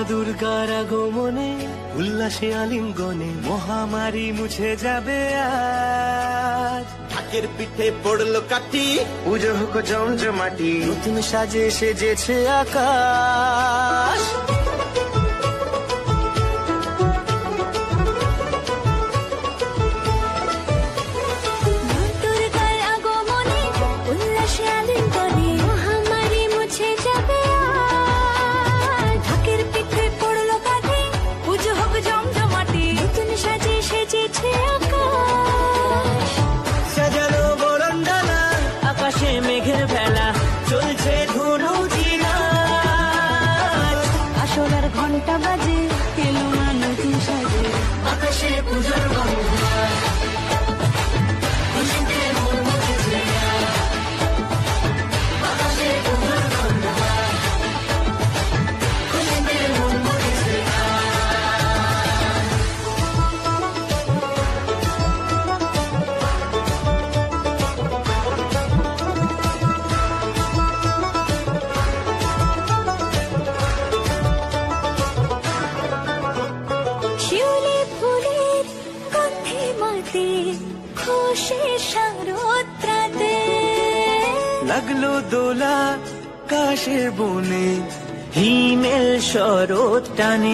দুর্গার আগমনে উল্লাসে আলিঙ্গনে মহামারী মুছে যাবে আজ। ঢাকের পিঠে পড়লো কাঠি, পুজো হোক জমজমাটি, নতুন সাজে সেজেছে আকাশ। মেঘের ভেলা চলছে ধুনুচি নাচ, আসরের ঘন্টা বাজে এলো মানুষ সাজে, আকাশে পুজোর লাগলো দোলা কাশের বনে, হিমেল শরৎ টানে।